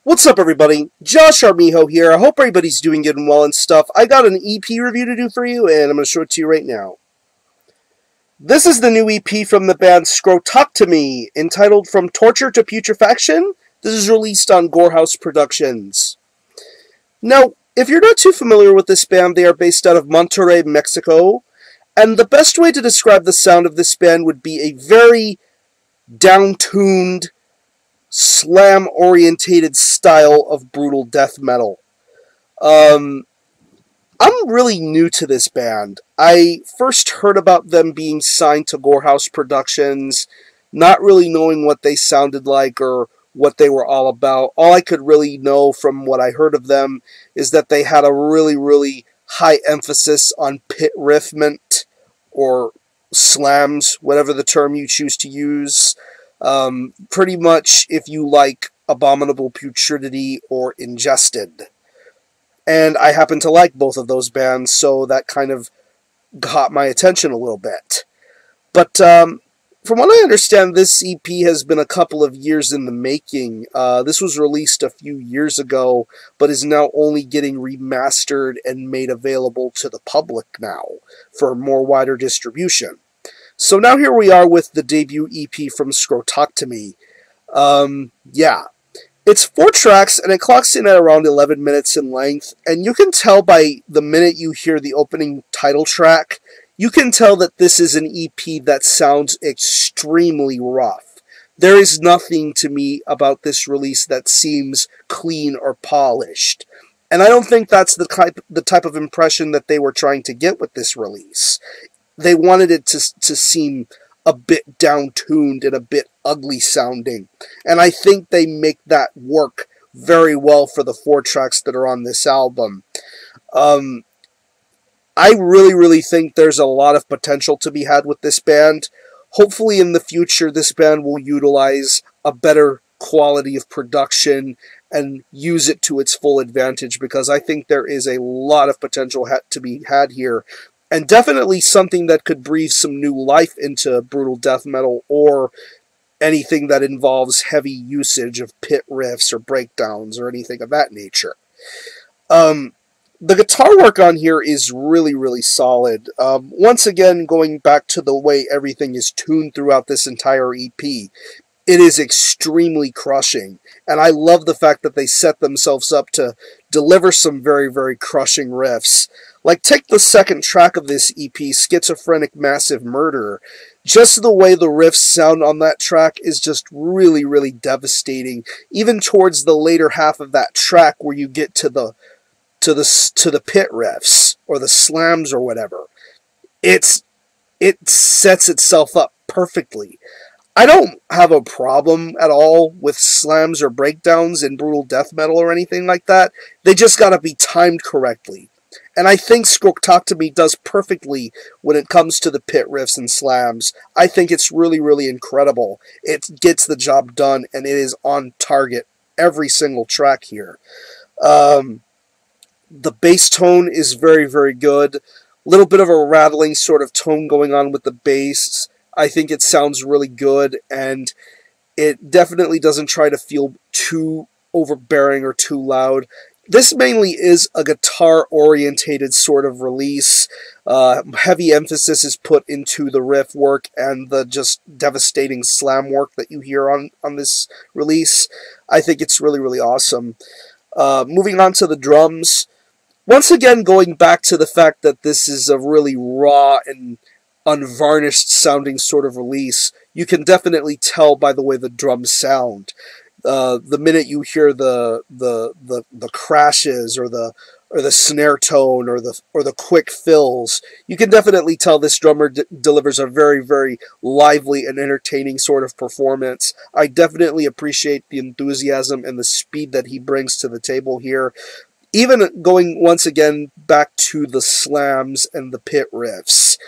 What's up, everybody? Josh Armijo here. I hope everybody's doing good and well and stuff. I got an EP review to do for you, and I'm going to show it to you right now. This is the new EP from the band Scrotoctomy, entitled From Torture to Putrefaction. This is released on Gore House Productions. Now, if you're not too familiar with this band, they are based out of Monterrey, Mexico, and the best way to describe the sound of this band would be a very down-tuned, slam-orientated style of brutal death metal. I'm really new to this band. I first heard about them being signed to Gore House Productions, not really knowing what they sounded like or what they were all about. All I could really know from what I heard of them is that they had a really high emphasis on pit riffment, or slams, whatever the term you choose to use. Pretty much if you like Abominable Putridity or Ingested. And I happen to like both of those bands, so that kind of caught my attention a little bit. But from what I understand, this EP has been a couple of years in the making. This was released a few years ago, but is now only getting remastered and made available to the public now for more wider distribution. So now here we are with the debut EP from Scrotoctomy. Yeah. It's 4 tracks, and it clocks in at around 11 minutes in length, and you can tell by the minute you hear the opening title track, you can tell that this is an EP that sounds extremely rough. There is nothing to me about this release that seems clean or polished. And I don't think that's the type of impression that they were trying to get with this release. They wanted it to seem a bit down-tuned and a bit ugly sounding. And I think they make that work very well for the 4 tracks that are on this album. I really think there's a lot of potential to be had with this band. Hopefully in the future this band will utilize a better quality of production and use it to its full advantage, because I think there is a lot of potential to be had here. And definitely something that could breathe some new life into brutal death metal, or anything that involves heavy usage of pit riffs or breakdowns or anything of that nature. The guitar work on here is really solid. Once again, going back to the way everything is tuned throughout this entire EP, it is extremely crushing. And I love the fact that they set themselves up to deliver some very crushing riffs. Like, take the second track of this EP, Schizophrenic Massive Murder. Just the way the riffs sound on that track is just really devastating. Even towards the later half of that track, where you get to the pit riffs or the slams or whatever, it sets itself up perfectly. I don't have a problem at all with slams or breakdowns in brutal death metal or anything like that. They just gotta be timed correctly. And I think Scrotoctomy does perfectly when it comes to the pit riffs and slams. I think it's really incredible. It gets the job done, and it is on target every single track here. The bass tone is very good. Little bit of a rattling sort of tone going on with the bass. I think it sounds really good, and it definitely doesn't try to feel too overbearing or too loud. This mainly is a guitar-orientated sort of release. Heavy emphasis is put into the riff work and the just devastating slam work that you hear on this release. I think it's really awesome. Moving on to the drums. Once again, going back to the fact that this is a really raw and unvarnished sounding sort of release, you can definitely tell by the way the drums sound. The minute you hear the crashes or the snare tone or the quick fills, you can definitely tell this drummer delivers a very lively and entertaining sort of performance. I definitely appreciate the enthusiasm and the speed that he brings to the table here. Even going once again back to the slams and the pit riffs,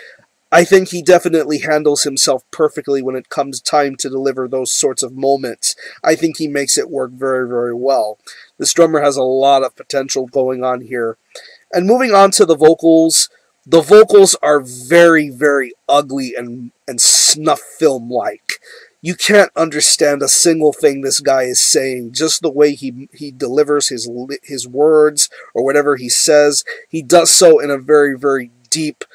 I think he definitely handles himself perfectly when it comes time to deliver those sorts of moments. I think he makes it work very well. This drummer has a lot of potential going on here. And moving on to the vocals are very ugly and snuff film-like. you can't understand a single thing this guy is saying. Just the way he delivers his words or whatever he says, he does so in a very, very deep,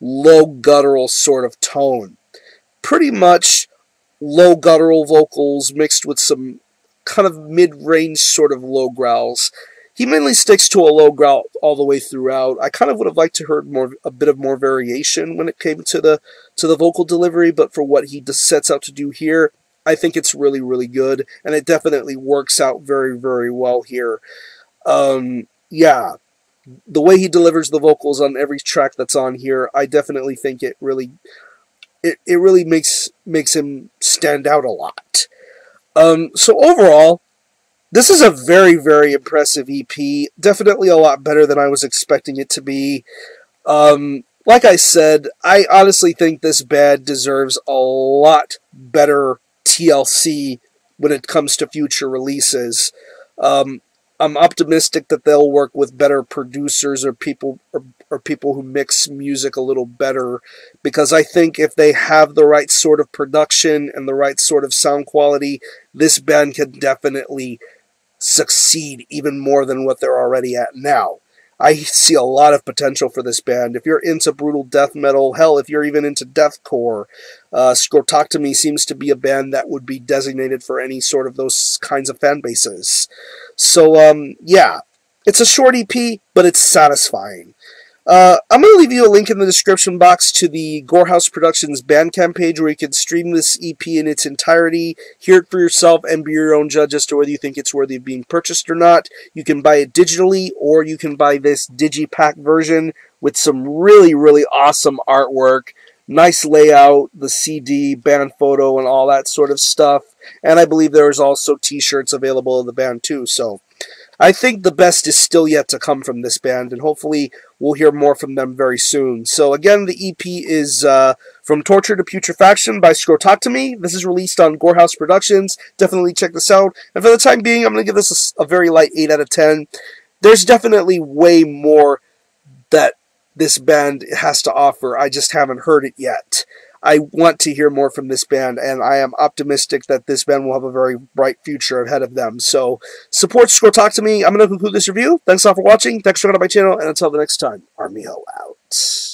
low guttural sort of tone. Pretty much low guttural vocals mixed with some kind of mid-range sort of low growls. He mainly sticks to a low growl all the way throughout. I kind of would have liked to heard a bit of more variation when it came to the vocal delivery, but for what he sets out to do here, I think it's really, really good, and it definitely works out very, very well here. Yeah, the way he delivers the vocals on every track that's on here, I definitely think it really makes him stand out a lot. So overall, this is a very, very impressive EP. Definitely a lot better than I was expecting it to be. Like I said, I honestly think this band deserves a lot better TLC when it comes to future releases. I'm optimistic that they'll work with better producers or people who mix music a little better, because I think if they have the right sort of production and the right sort of sound quality, this band can definitely succeed even more than what they're already at now. I see a lot of potential for this band. If you're into brutal death metal, hell, if you're even into deathcore, Scrotoctomy seems to be a band that would be designated for any sort of those kinds of fan bases. So, yeah, it's a short EP, but it's satisfying. I'm going to leave you a link in the description box to the Gore House Productions Bandcamp page where you can stream this EP in its entirety, hear it for yourself, and be your own judge as to whether you think it's worthy of being purchased or not. You can buy it digitally, or you can buy this digipack version with some really, really awesome artwork, nice layout, the CD, band photo, and all that sort of stuff. And I believe there's also t-shirts available of the band too, so I think the best is still yet to come from this band, and hopefully we'll hear more from them very soon. So again, the EP is From Torture to Putrefaction by Scrotoctomy. This is released on Gore House Productions. Definitely check this out. And for the time being, I'm going to give this a very light 8 out of 10. There's definitely way more that this band has to offer. I just haven't heard it yet. I want to hear more from this band, and I am optimistic that this band will have a very bright future ahead of them. So, support Scrotoctomy. I'm going to conclude this review. Thanks all for watching. Thanks for checking out my channel, and until the next time, Army Ho out.